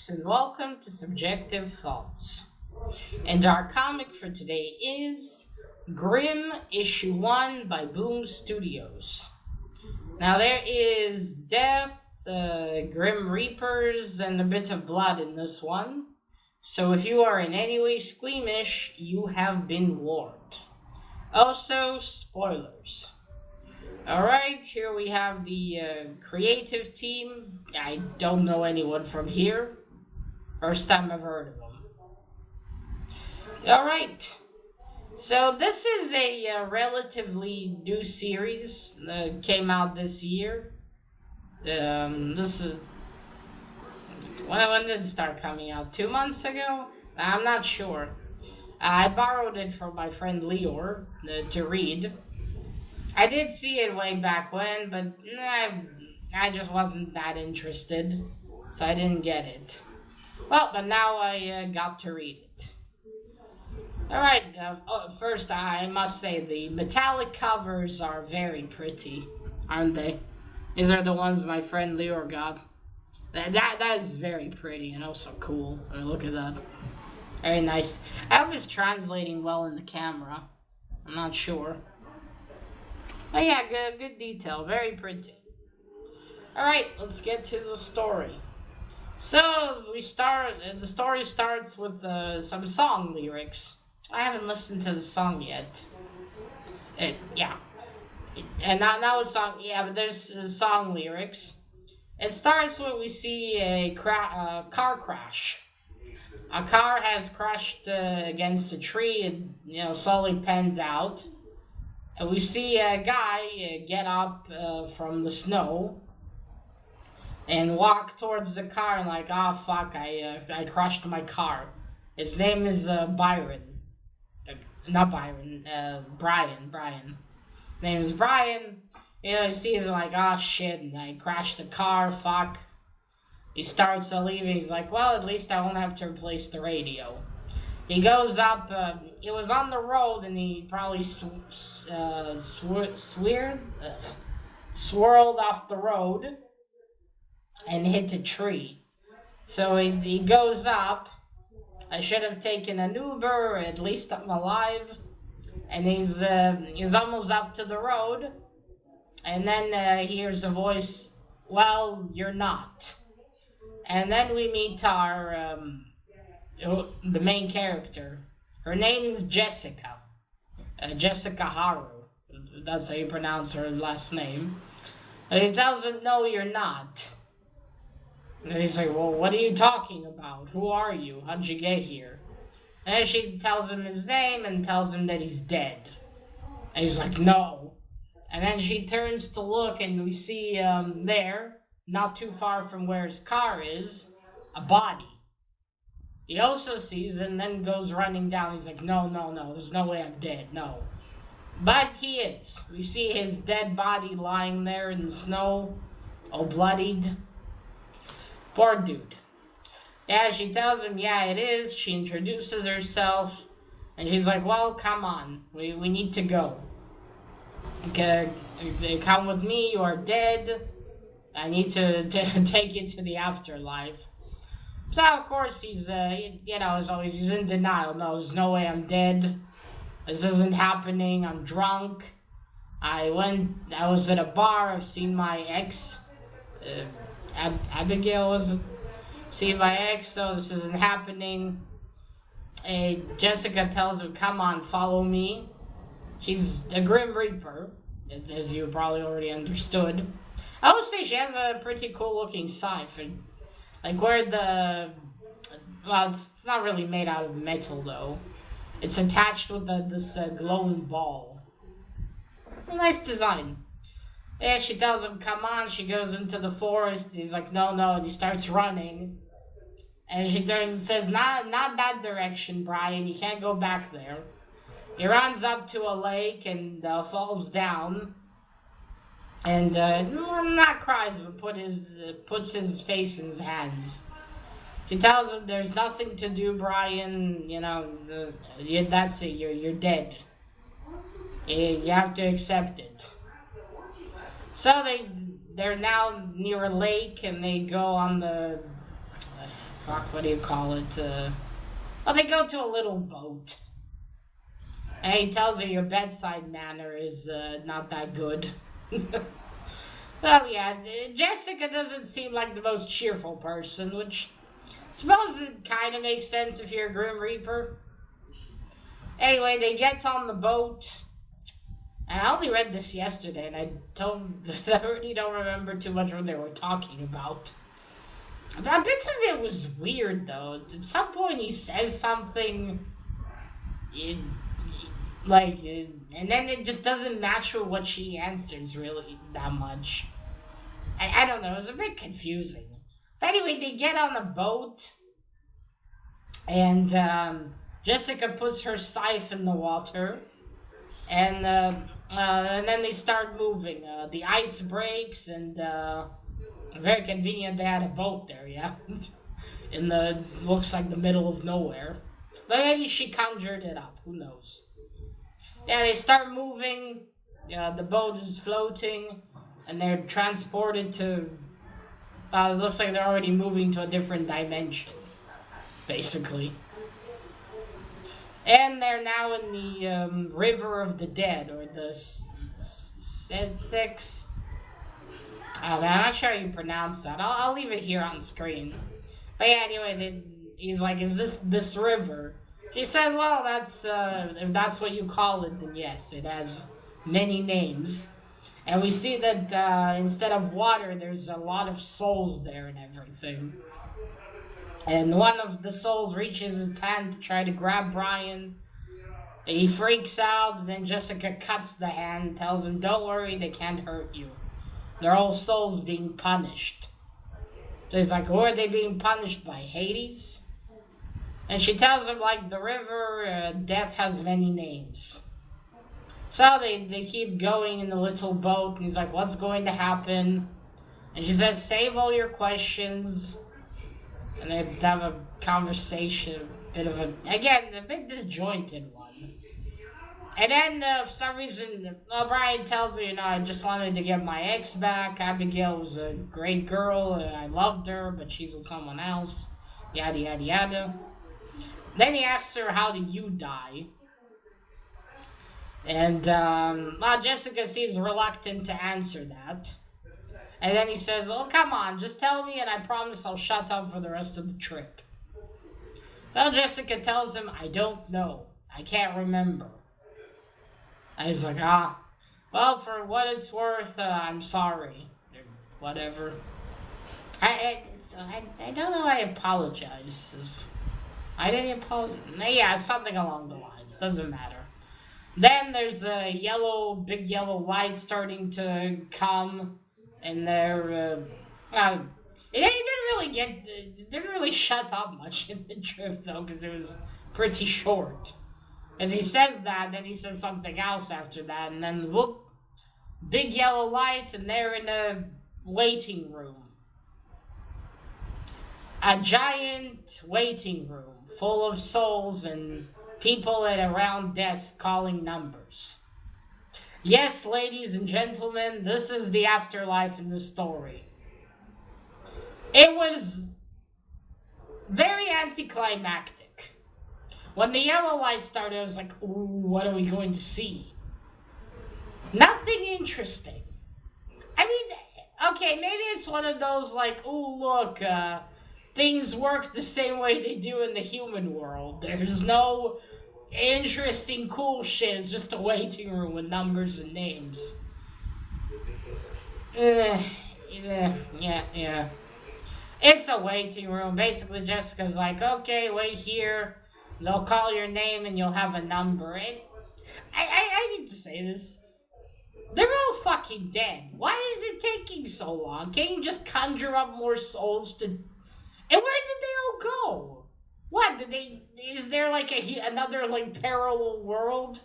folks, and welcome to Subjective Thoughts. And our comic for today is Grimm Issue 1 by Boom Studios. Now there is death, Grim Reapers, and a bit of blood in this one. So if you are in any way squeamish, you have been warned. Also, spoilers. Alright, here we have the creative team. I don't know anyone from here. First time I've heard of them. Alright, so this is a relatively new series that came out this year. This is... When did it start coming out? 2 months ago? I'm not sure. I borrowed it from my friend Leor to read. I did see it way back when, but I just wasn't that interested, so I didn't get it. Well, but now I got to read it. Alright, first I must say the metallic covers are very pretty, aren't they? These are the ones my friend Leor got. That is very pretty and also cool. I mean, look at that. Very nice. I hope it's translating well in the camera. I'm not sure. But yeah, good detail. Very pretty. Alright, let's get to the story. So, the story starts with some song lyrics. I haven't listened to the song yet. Yeah. And now it's song, yeah, but there's song lyrics. It starts when we see a car crash. A car has crashed against a tree and, slowly pans out. And we see a guy get up from the snow and walk towards the car and like, oh fuck, I crushed my car. His name is Byron. Not Byron, Brian. His name is Brian. He sees it like, oh shit, and I crashed the car, fuck. He starts to leave, he's like, well, at least I won't have to replace the radio. He goes up, he was on the road, and he probably swirled off the road and hit a tree. So he goes up. I should have taken an Uber, at least I'm alive. And he's almost up to the road. And then he hears a voice, well, you're not. And then we meet our... the main character. Her name is Jessica. Jessica Haru. That's how you pronounce her last name. And he tells him, no, you're not. And he's like, well, what are you talking about? Who are you? How'd you get here? And then she tells him his name and tells him that he's dead. And he's like, no. And then she turns to look and we see there, not too far from where his car is, a body. He also sees and then goes running down. He's like, no, there's no way I'm dead, no. But he is. We see his dead body lying there in the snow, all bloodied. Poor dude. Yeah, she tells him, yeah, it is. She introduces herself. And she's like, well, come on. We need to go. Okay, come with me, you are dead. I need to take you to the afterlife. So, of course, he's, as always, he's in denial. No, there's no way I'm dead. This isn't happening. I'm drunk. I was at a bar. I've seen my ex. Abigail was seen my ex, so this isn't happening. Jessica tells him, come on, follow me. She's a Grim Reaper, as you probably already understood. I would say she has a pretty cool-looking scythe. Like where it's not really made out of metal though. It's attached with this glowing ball. Nice design. Yeah, she tells him, come on. She goes into the forest. He's like, no, and he starts running. And she turns and says, not that direction, Brian. You can't go back there. He runs up to a lake and falls down. And not cries, but puts his face in his hands. She tells him, "There's nothing to do, Brian. That's it. You're dead. You have to accept it." So they're now near a lake, and they go on the fuck, what do you call it? Well, they go to a little boat. And he tells her your bedside manner is not that good. Well, yeah, Jessica doesn't seem like the most cheerful person, which I suppose it kind of makes sense if you're a Grim Reaper. Anyway, they get on the boat. And I only read this yesterday, and I really don't remember too much what they were talking about. A bit of it was weird, though. At some point, he says something, and then it just doesn't match with what she answers really that much. I don't know. It was a bit confusing. But anyway, they get on a boat, and Jessica puts her scythe in the water, and then they start moving. The ice breaks, and very convenient they had a boat there, yeah. Looks like the middle of nowhere. But maybe she conjured it up, who knows. Yeah, they start moving, the boat is floating, and they're transported to, it looks like they're already moving to a different dimension, basically. And they're now in the River of the Dead, or the Sethix. I'm not sure how you pronounce that. I'll leave it here on screen. But yeah, anyway, he's like, is this river? She says, well, if that's what you call it, then yes, it has many names. And we see that instead of water, there's a lot of souls there and everything. And one of the souls reaches its hand to try to grab Brian. He freaks out, and then Jessica cuts the hand, tells him, don't worry, they can't hurt you. They're all souls being punished. So he's like, who are they being punished by? Hades? And she tells him, like, the river, death has many names. So they keep going in the little boat, and he's like, what's going to happen? And she says, save all your questions. And they have a conversation, a bit disjointed one. And then, for some reason, Brian tells her, I just wanted to get my ex back. Abigail was a great girl, and I loved her, but she's with someone else. Yada, yada, yada. Then he asks her, how did you die? And, Jessica seems reluctant to answer that. And then he says, oh, come on, just tell me and I promise I'll shut up for the rest of the trip. Well, Jessica tells him, I don't know. I can't remember. And he's like, well, for what it's worth, I'm sorry. Whatever. I don't know I apologize. I didn't apologize. Yeah, something along the lines. Doesn't matter. Then there's a big yellow light starting to come, and they're, it didn't really shut up much in the trip, though, because it was pretty short. As he says that, then he says something else after that, and then whoop, big yellow light, and they're in a waiting room. A giant waiting room full of souls and people at a round desk calling numbers. Yes, ladies and gentlemen, this is the afterlife in the story. It was very anticlimactic. When the yellow light started, I was like, ooh, what are we going to see? Nothing interesting. I mean, okay, maybe it's one of those like, ooh, look, things work the same way they do in the human world. There's no interesting, cool shit. It's just a waiting room with numbers and names. Yeah. It's a waiting room. Basically, Jessica's like, okay, wait here. They'll call your name and you'll have a number. And I need to say this. They're all fucking dead. Why is it taking so long? Can't you just conjure up more souls to... And where did they all go? What, is there like another like parallel world?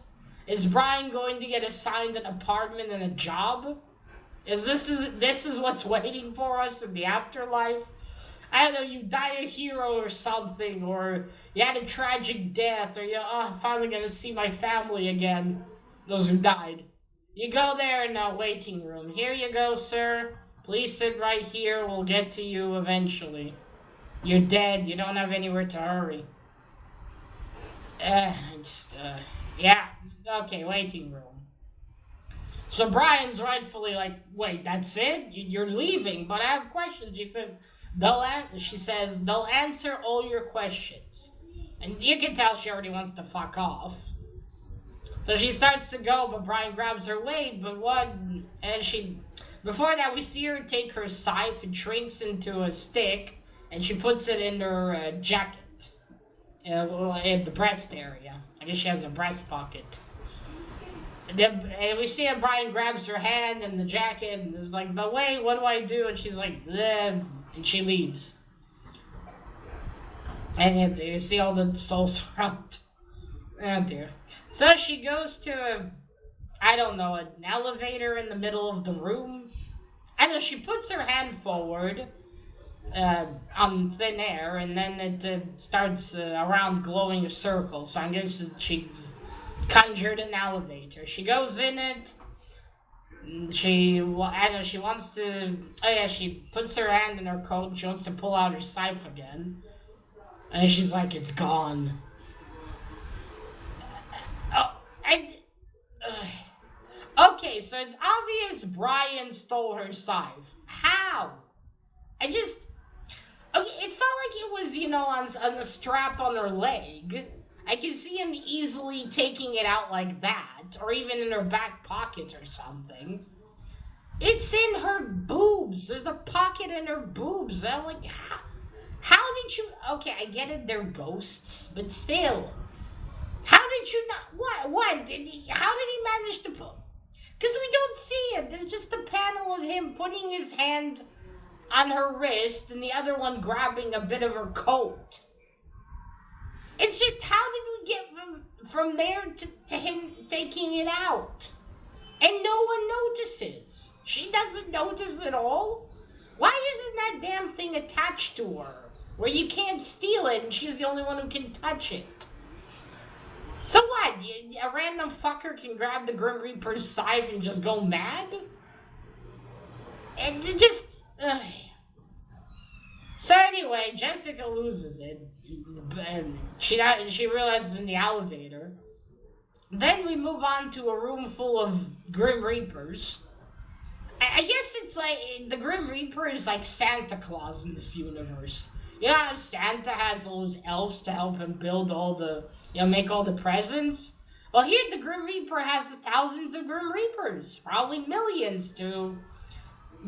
Is Brian going to get assigned an apartment and a job? This is what's waiting for us in the afterlife? I don't know, you die a hero or something, or you had a tragic death, or I'm finally gonna see my family again. Those who died. You go there in a waiting room. Here you go, sir. Please sit right here. We'll get to you eventually. You're dead. You don't have anywhere to hurry. Yeah. Okay, waiting room. So Brian's rightfully like, wait, that's it? You're leaving, but I have questions. She says, they'll answer all your questions. And you can tell she already wants to fuck off. So she starts to go, but Brian grabs her, wait, but what? And before that, we see her take her scythe and shrinks into a stick, and she puts it in her jacket, in the breast area. I guess she has a breast pocket. And we see that Brian grabs her hand and the jacket, and is like, but wait, what do I do? And she's like, bleh, and she leaves. And you see all the souls around. Oh dear. So she goes to an elevator in the middle of the room. I know she puts her hand forward on thin air, and then it starts around glowing a circle. So I guess she's conjured an elevator. She goes in it. She wants to. Oh yeah, she puts her hand in her coat. She wants to pull out her scythe again, and she's like, "It's gone." Okay, so it's obvious Brian stole her scythe. How? Okay, it's not like it was, on the strap on her leg. I can see him easily taking it out like that, or even in her back pocket or something. It's in her boobs. There's a pocket in her boobs. I'm like, how did you... Okay, I get it, they're ghosts, but still. How did you not... What? How did he manage to put... Because we don't see it. There's just a panel of him putting his hand on her wrist and the other one grabbing a bit of her coat. It's just, how did we get from there to him taking it out? And no one notices. She doesn't notice at all? Why isn't that damn thing attached to her? Where you can't steal it and she's the only one who can touch it. So what? A random fucker can grab the Grim Reaper's scythe and just go mad? And it just... So anyway, Jessica loses it. And she realizes in the elevator. Then we move on to a room full of Grim Reapers. I guess it's like... The Grim Reaper is like Santa Claus in this universe. You know how Santa has all his elves to help him build all the... make all the presents? Well, here the Grim Reaper has thousands of Grim Reapers. Probably millions to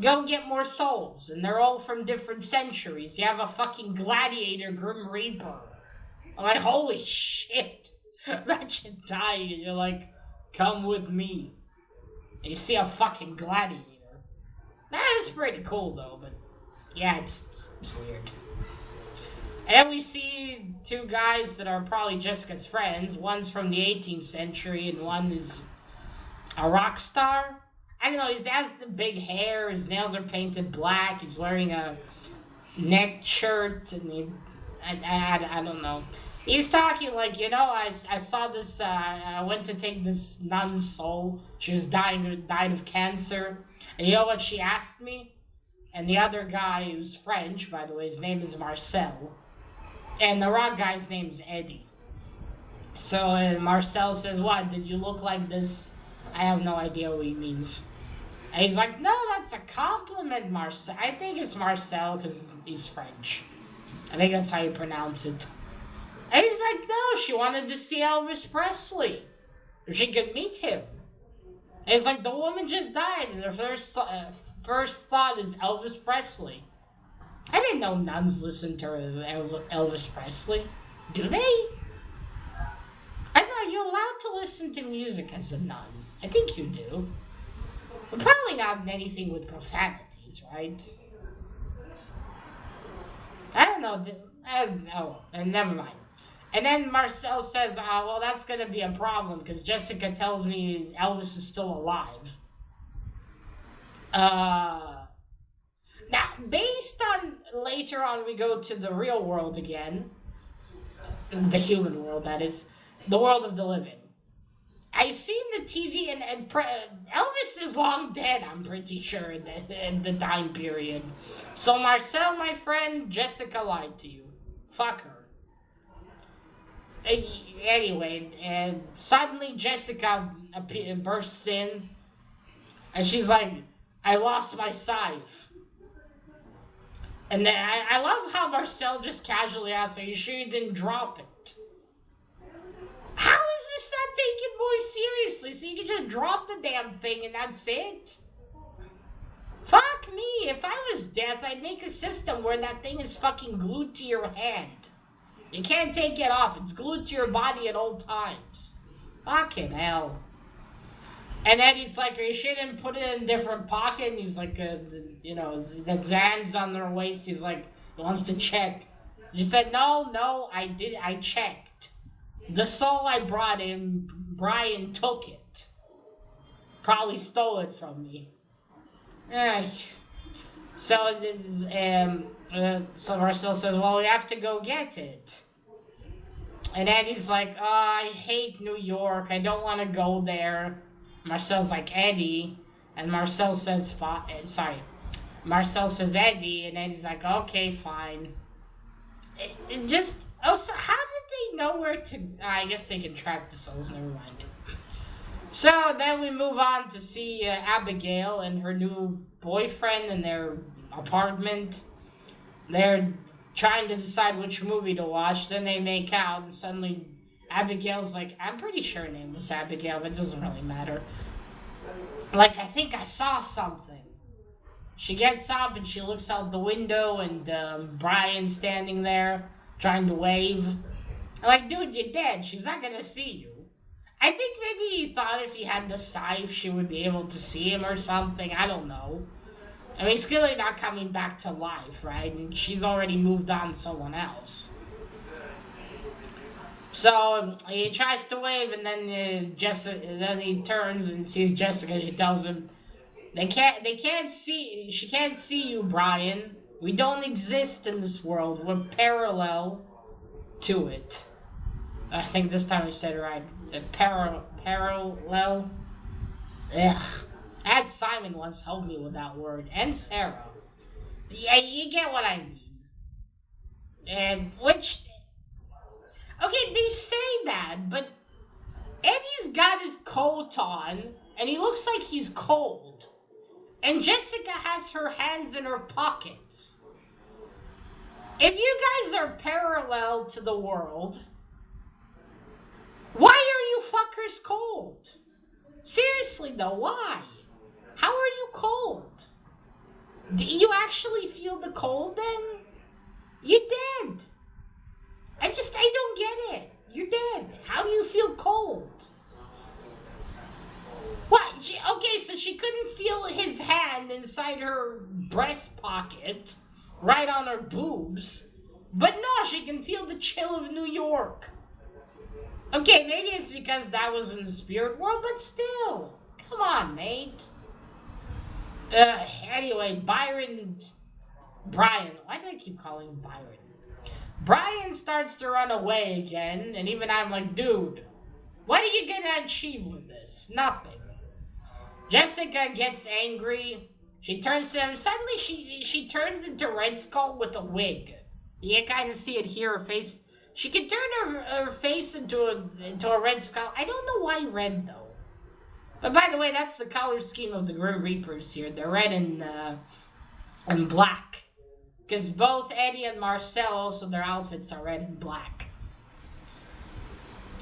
go get more souls. And they're all from different centuries. You have a fucking gladiator Grim Reaper. I'm like, holy shit. Imagine dying and you're like, come with me. And you see a fucking gladiator. That is pretty cool though, but yeah, it's weird. And then we see two guys that are probably Jessica's friends. One's from the 18th century and one is a rock star. I don't know, he has the big hair, his nails are painted black, he's wearing a neck shirt, and I don't know. He's talking like, I saw this, I went to take this nun's soul. She was died of cancer. And you know what she asked me? And the other guy, who's French, by the way, his name is Marcel. And the rock guy's name's Eddie. So Marcel says, what, did you look like this? I have no idea what he means. And he's like, no, that's a compliment, Marcel. I think it's Marcel because he's French. I think that's how you pronounce it. And he's like, no, she wanted to see Elvis Presley. If she could meet him. And he's like, the woman just died, and her first thought is Elvis Presley. I didn't know nuns listen to Elvis Presley. Do they? I thought you're allowed to listen to music as a nun. I think you do. But probably not anything with profanities, right? I don't know. Never mind. And then Marcel says, well, that's going to be a problem because Jessica tells me Elvis is still alive. Now, based on later on we go to the real world again, the human world, that is, the world of the living. I seen the TV Elvis is long dead. I'm pretty sure in the time period. So Marcel, my friend, Jessica lied to you. Fuck her. Anyway, and suddenly Jessica bursts in, and she's like, "I lost my scythe." And then I love how Marcel just casually asks, "Are you sure you didn't drop it?" How is this not taken more seriously? So you can just drop the damn thing and that's it? Fuck me. If I was Death, I'd make a system where that thing is fucking glued to your hand. You can't take it off. It's glued to your body at all times. Fucking hell. And then he's like, "Are you sure you didn't put it in a different pocket?" And he's like, that Zan's on their waist. He's like, he wants to check. He said, no, I checked. The soul I brought in, Brian took it. Probably stole it from me. So Marcel says, "Well, we have to go get it." And Eddie's like, "Oh, I hate New York. I don't want to go there." Marcel's like, "Eddie," and Marcel says, Marcel says Eddie, and Eddie's like, "Okay, fine." So how did they know where to? I guess they can track the souls. Never mind. So then we move on to see Abigail and her new boyfriend in their apartment. They're trying to decide which movie to watch. Then they make out, and suddenly Abigail's like, I'm pretty sure her name was Abigail, but it doesn't really matter. Like, I think I saw something. She gets up and she looks out the window, and Brian's standing there trying to wave. Like, dude, you're dead. She's not gonna see you. I think maybe he thought if he had the scythe, she would be able to see him or something. I don't know. I mean, he's clearly not coming back to life, right? And she's already moved on to someone else. So he tries to wave, and then then he turns and sees Jessica. She tells him, She can't see you, Brian. We don't exist in this world. We're parallel to it." I think this time I said it right. Parallel. Ugh. I had Simon once help me with that word, and Sarah. Yeah, you get what I mean. And which, okay, they say that, but Eddie's got his coat on, and he looks like he's cold. And Jessica has her hands in her pockets. If you guys are parallel to the world, why are you fuckers cold? Seriously though, why? How are you cold? Do you actually feel the cold then? You're dead. I don't get it. You're dead. How do you feel cold? What? Okay, so she couldn't feel his hand inside her breast pocket, right on her boobs. But no, she can feel the chill of New York. Okay, maybe it's because that was in the spirit world, but still. Come on, mate. Anyway, Brian, why do I keep calling him Byron? Brian starts to run away again, and even I'm like, dude, what are you gonna achieve with this? Nothing. Jessica gets angry. She turns to him. Suddenly, she turns into Red Skull with a wig. You can kind of see it here. Her face. She can turn her face into a Red Skull. I don't know why red though. But by the way, that's the color scheme of the Grim Reapers here. They're red and black. Because both Eddie and Marcel, also their outfits are red and black.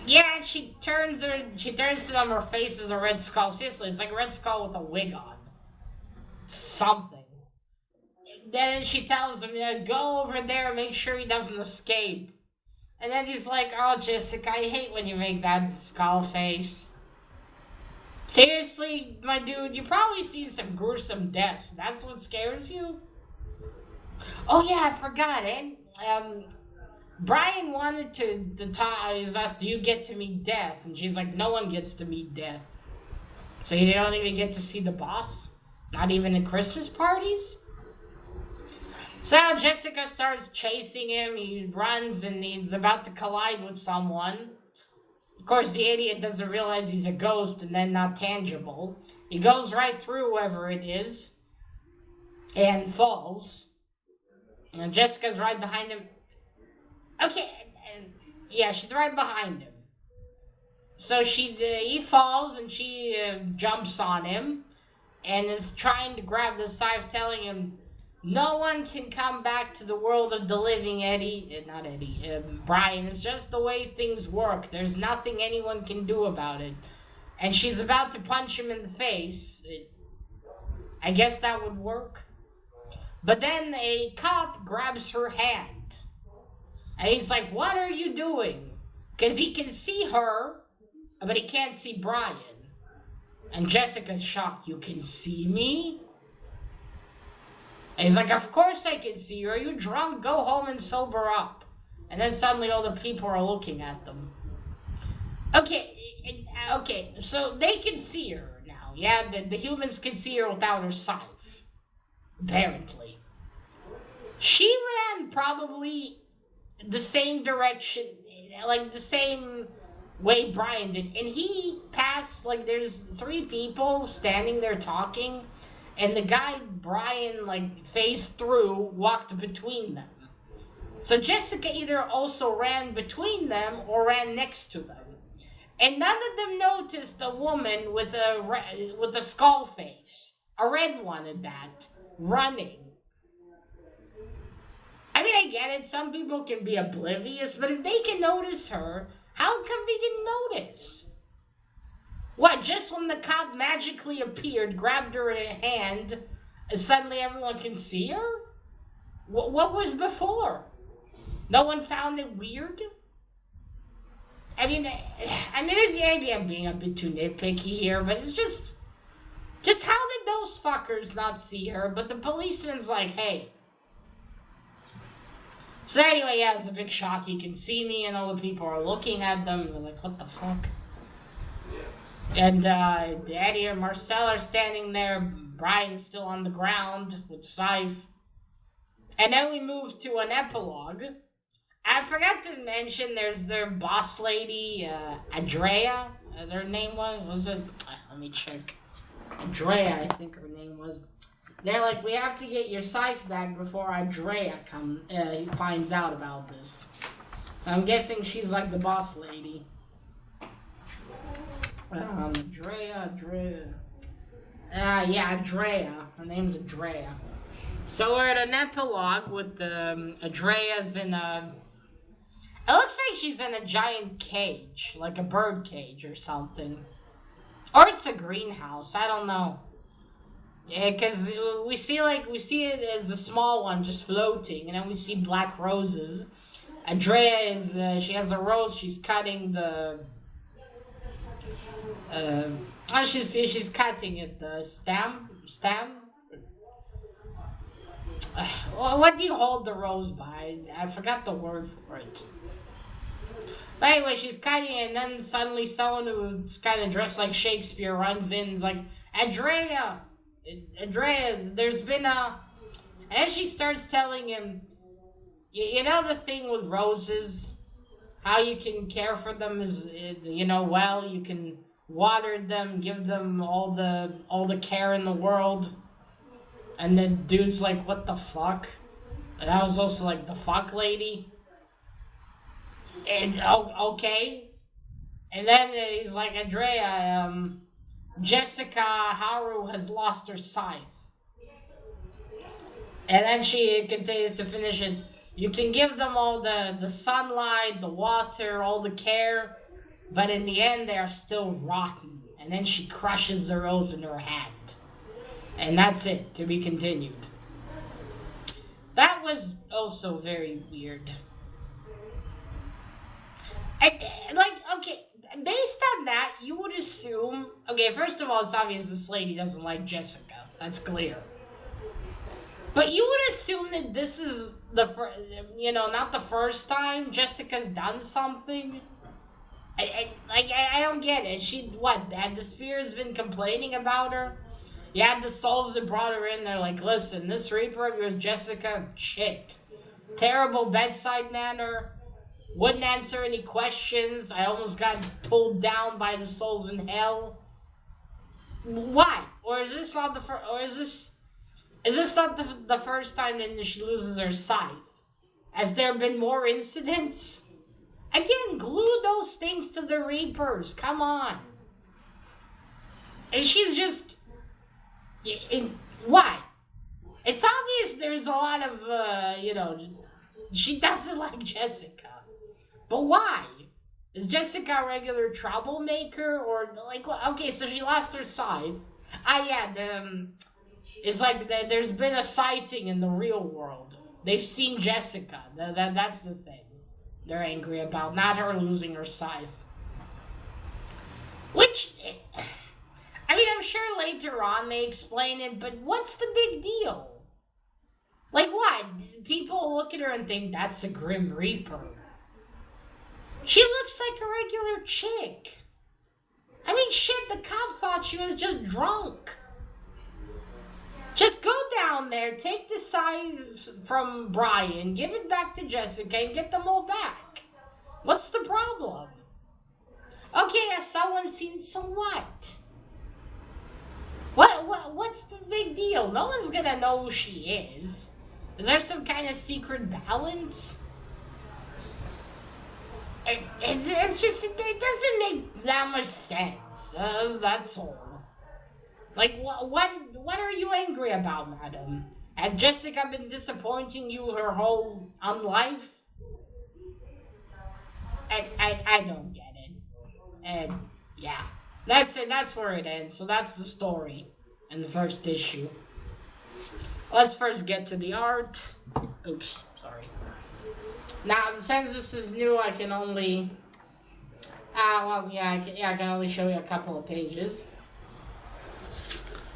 Yeah, she turns to them, her face is a Red Skull. Seriously, it's like a Red Skull with a wig on. Something. Then she tells him, go over there and make sure he doesn't escape. And then he's like, oh, Jessica, I hate when you make that skull face. Seriously, my dude, you probably seen some gruesome deaths. That's what scares you? Oh, yeah, I forgot, Brian wanted to talk. He was asked, do you get to meet death? And she's like, no one gets to meet death. So you don't even get to see the boss? Not even at Christmas parties? So now Jessica starts chasing him. He runs and he's about to collide with someone. Of course, the idiot doesn't realize he's a ghost and then not tangible. He goes right through whoever it is and falls. And Jessica's right behind him. Okay, yeah, she's right behind him. So he falls and she jumps on him and is trying to grab the scythe, telling him, no one can come back to the world of the living, Brian. It's just the way things work. There's nothing anyone can do about it. And she's about to punch him in the face. I guess that would work. But then a cop grabs her hand. And he's like, what are you doing? Because he can see her, but he can't see Brian. And Jessica's shocked. You can see me? And he's like, of course I can see you. Are you drunk? Go home and sober up. And then suddenly all the people are looking at them. Okay, so they can see her now. Yeah, the humans can see her without her scythe. Apparently. She ran probably the same direction, like the same way Brian did. And he passed, like there's 3 people standing there talking. And the guy Brian, like, phased through, walked between them. So Jessica either also ran between them or ran next to them. And none of them noticed a woman with a skull face, a red one at that, running. I mean, I get it, some people can be oblivious, but if they can notice her, how come they didn't notice? What, just when the cop magically appeared, grabbed her in a hand, and suddenly everyone can see her? What was before? No one found it weird? I mean, maybe I'm being a bit too nitpicky here, but it's just how did those fuckers not see her? But the policeman's like, hey. So anyway, yeah, it's a big shock. He can see me, and all the people are looking at them. They're like, what the fuck? And Eddie and Marcel are standing there. Brian's still on the ground with scythe. And then we move to an epilogue. I forgot to mention there's their boss lady, Andrea. Their name was it? Let me check. Andrea, I think her name was. They're like, we have to get your scythe back before Andrea finds out about this. So I'm guessing she's like the boss lady. Andrea. Andrea. Her name's Andrea. So we're at an epilogue with Andrea's in a... It looks like she's in a giant cage, like a bird cage or something. Or it's a greenhouse, I don't know. Yeah, because we see it as a small one just floating, and then we see black roses. Andrea is, she has a rose, she's cutting the... she's cutting it, the stem? What do you hold the rose by? I forgot the word for it. But anyway, she's cutting it, and then suddenly someone who's kind of dressed like Shakespeare runs in and is like, Andrea, there's been a... And she starts telling him, you know the thing with roses? How you can care for them is, well, you can water them, give them all the care in the world. And then dude's like, what the fuck? And I was also like, the fuck lady? And, okay. And then he's like, Andrea, Jessica Haru has lost her scythe. And then she continues to finish it. You can give them all the sunlight, the water, all the care, but in the end they are still rotten. And then she crushes the rose in her hand. And that's it, to be continued. That was also very weird. Based on that, you would assume... Okay, first of all, it's obvious this lady doesn't like Jessica. That's clear. But you would assume that this is not the first time Jessica's done something. I don't get it. Had the Spears been complaining about her? You had the souls that brought her in. They're like, listen, this Reaper of yours, Jessica, shit. Terrible bedside manner. Wouldn't answer any questions. I almost got pulled down by the souls in hell. Why? Or is this not the first? Or is this not the first time that she loses her scythe? Has there been more incidents? Again, glue those things to the Reapers. Come on. And she's just... why? It's obvious there's a lot of, she doesn't like Jessica. But why? Is Jessica a regular troublemaker? Or, okay, so she lost her scythe. It's like there's been a sighting in the real world. They've seen Jessica. That's the thing they're angry about, not her losing her scythe. Which, I'm sure later on they explain it, but what's the big deal? Like what? People look at her and think that's a Grim Reaper. She looks like a regular chick. Shit, the cop thought she was just drunk. Just go down there, take the scythe from Brian, give it back to Jessica, and get them all back. What's the problem? Okay, as someone's seen, so what? What's the big deal? No one's gonna know who she is. Is there some kind of secret balance? It's just, it doesn't make that much sense. That's all. What are you angry about, madam? Has Jessica been disappointing you her whole life? I don't get it. And yeah, that's it. That's where it ends. So that's the story in the first issue. Let's first get to the art. Oops, sorry. Now, since this is new, I can only... I can only show you a couple of pages.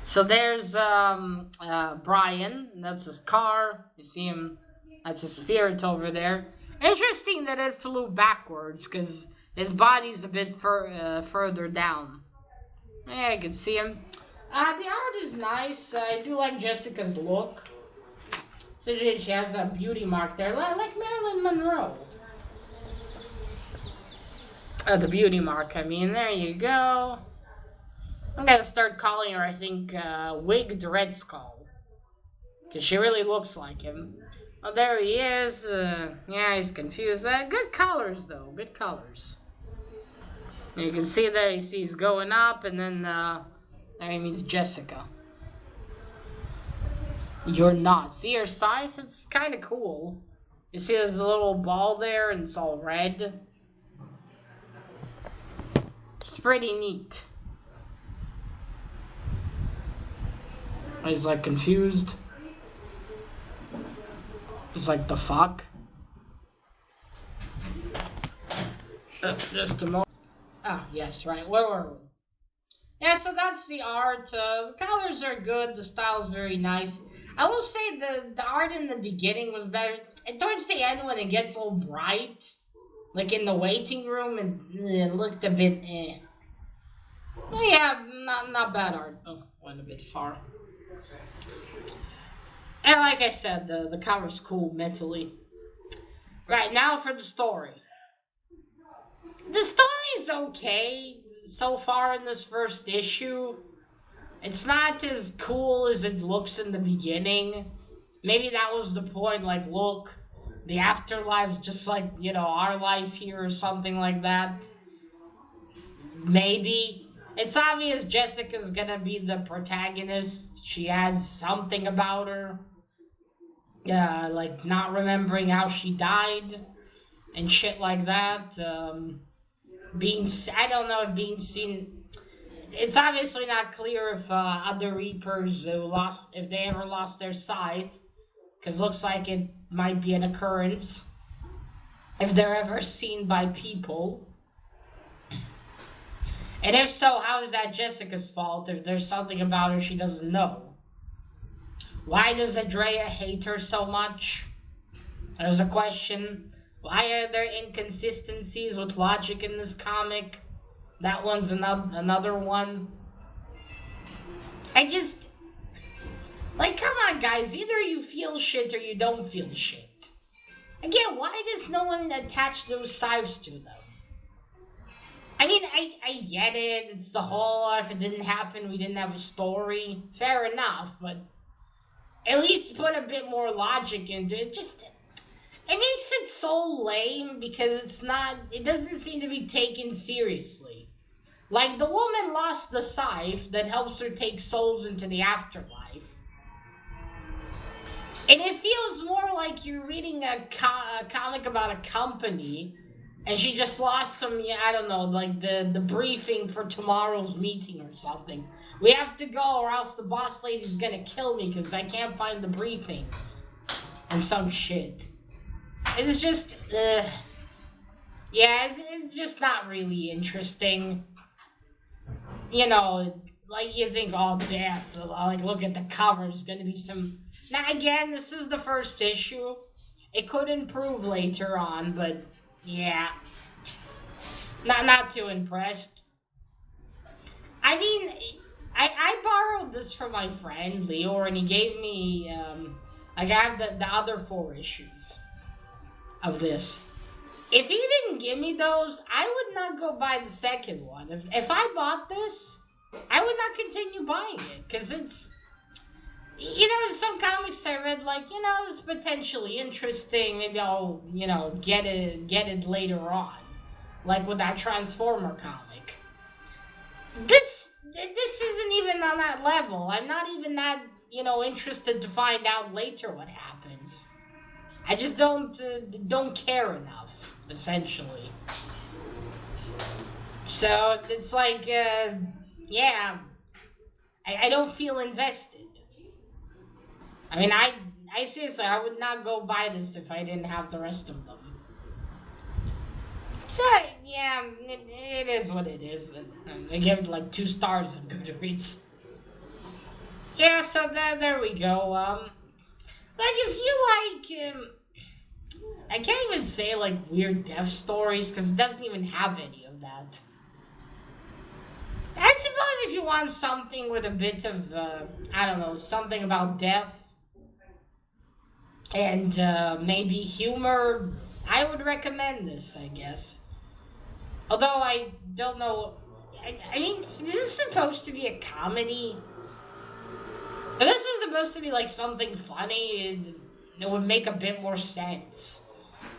So there's Brian, that's his car. You see him, that's his spirit over there. Interesting that it flew backwards, because his body's a bit further down. Yeah, you can see him. The art is nice. I do like Jessica's look. So she has a beauty mark there, like Marilyn Monroe. The beauty mark, there you go. I'm gonna start calling her, I think, Wigged Red Skull. Because she really looks like him. Oh, there he is. Yeah, he's confused. Good colors, though. Good colors. You can see that he's going up, and then there he meets Jessica. You're not. See her scythe? It's kind of cool. You see there's a little ball there, and it's all red. It's pretty neat. He's confused. He's the fuck? Just a moment. Ah, yes, right. Where were we? Yeah, so that's the art. The colors are good. The style's very nice. I will say the art in the beginning was better. And towards the end, when it gets all bright, like in the waiting room, it looked a bit eh. Well, yeah, not bad art. Oh, went a bit far. And like I said, the cover's cool mentally. Right, now for the story. The story's okay so far in this first issue. It's not as cool as it looks in the beginning. Maybe that was the point, look, the afterlife's just like, our life here or something like that. Maybe. It's obvious Jessica's gonna be the protagonist. She has something about her. Not remembering how she died and shit like that. I don't know if being seen... It's obviously not clear if other Reapers if they ever lost their scythe. Because looks like it might be an occurrence. If they're ever seen by people. And if so, how is that Jessica's fault if there's something about her she doesn't know? Why does Andrea hate her so much? There's a question. Why are there inconsistencies with logic in this comic? That one's another one. Come on, guys. Either you feel shit or you don't feel shit. Again, why does no one attach those scythes to them? I mean, I get it. It's the whole, if it didn't happen, we didn't have a story. Fair enough, but at least put a bit more logic into it. Just, it makes it so lame because it doesn't seem to be taken seriously. Like, the woman lost the scythe that helps her take souls into the afterlife. And it feels more like you're reading a comic about a company and she just lost some, I don't know, like the briefing for tomorrow's meeting or something. We have to go or else the boss lady's gonna kill me because I can't find the briefings. And some shit. It's just, yeah, it's just not really interesting. You know, like you think, oh, death. Like, look at the cover. There's gonna be some... Now, again, this is the first issue. It could improve later on, but... yeah. Not too impressed. I mean, I borrowed this from my friend, Leo, and he gave me, like, I have the other 4 issues of this. If he didn't give me those, I would not go buy the second one. If I bought this, I would not continue buying it, because it's... You know, some comics I read, like, you know, it's potentially interesting. Maybe I'll, you know, get it later on. Like with that Transformer comic. This isn't even on that level. I'm not even that, you know, interested to find out later what happens. I just don't care enough, essentially. So, it's like, yeah, I don't feel invested. I mean, I seriously, I would not go buy this if I didn't have the rest of them. So, yeah, it is what it is. I give it like 2 stars on Goodreads. Yeah, so there we go. Like, if you like, I can't even say like weird death stories because it doesn't even have any of that. I suppose if you want something with a bit of, I don't know, something about death and maybe humor, I would recommend this, I guess. Although I don't know, I mean, is this supposed to be a comedy? If this is supposed to be like something funny, it would make a bit more sense.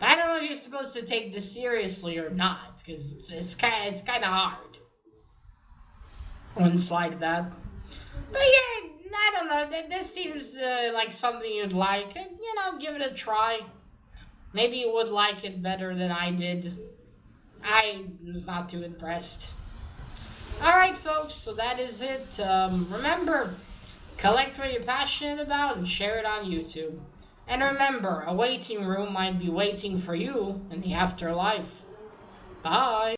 I don't know if you're supposed to take this seriously or not, because it's kind of hard when it's like that. But yeah, I don't know. This seems like something you'd like. You know, give it a try. Maybe you would like it better than I did. I was not too impressed. Alright, folks, so that is it. Remember, collect what you're passionate about and share it on YouTube. And remember, a waiting room might be waiting for you in the afterlife. Bye.